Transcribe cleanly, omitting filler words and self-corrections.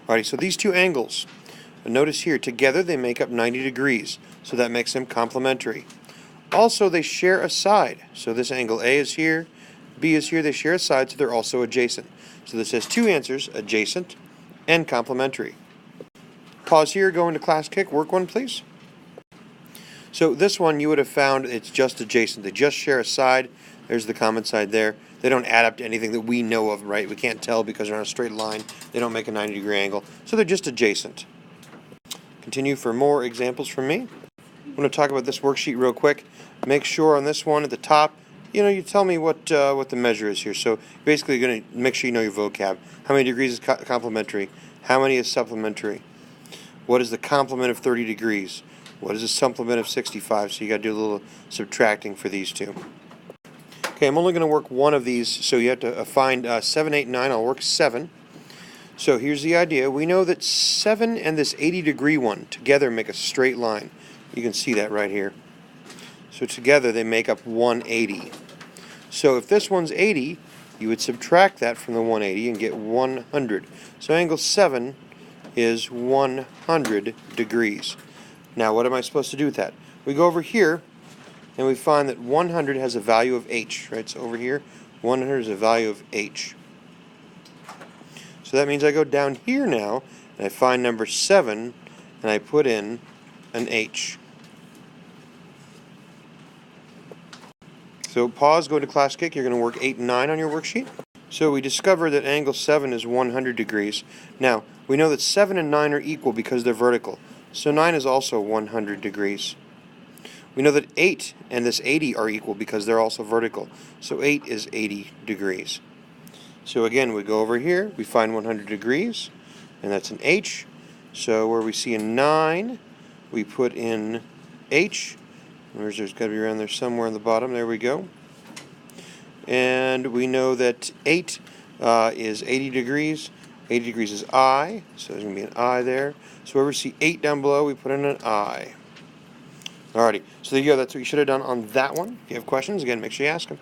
Alrighty, so these two angles, notice here, together they make up 90 degrees, so that makes them complementary. Also, they share a side, so this angle A is here, B is here, they share a side, so they're also adjacent. So this has two answers, adjacent and complementary. Pause here, go into class kick, work one please. So this one you would have found it's just adjacent, they just share a side, there's the common side there. They don't add up to anything that we know of, right? We can't tell because they're on a straight line, they don't make a 90-degree angle, so they're just adjacent. Continue for more examples from me. I'm going to talk about this worksheet real quick. Make sure on this one at the top, you tell me what the measure is here. So basically you're going to make sure you know your vocab. How many degrees is complementary? How many is supplementary? What is the complement of 30 degrees? What is the supplement of 65? So you got to do a little subtracting for these two. Okay, I'm only going to work one of these, so you have to find 7, 8, 9. I'll work 7. So here's the idea. We know that 7 and this 80-degree one together make a straight line. You can see that right here. So together they make up 180. So if this one's 80, you would subtract that from the 180 and get 100. So angle 7 is 100 degrees. Now what am I supposed to do with that? We go over here and we find that 100 has a value of h, right? So over here, 100 is a value of h. So that means I go down here now and I find number 7 and I put in an h. So pause, go to class kick. You're going to work 8 and 9 on your worksheet. So we discovered that angle 7 is 100 degrees. Now, we know that 7 and 9 are equal because they're vertical. So 9 is also 100 degrees. We know that 8 and this 80 are equal because they're also vertical. So 8 is 80 degrees. So again, we go over here, we find 100 degrees, and that's an h. So where we see a 9, we put in h. There's got to be around there somewhere on the bottom. There we go. And we know that 8 is 80 degrees. 80 degrees is I, so there's going to be an I there. So where we see 8 down below, we put in an I. Alrighty, so there you go. That's what you should have done on that one. If you have questions, again, make sure you ask them.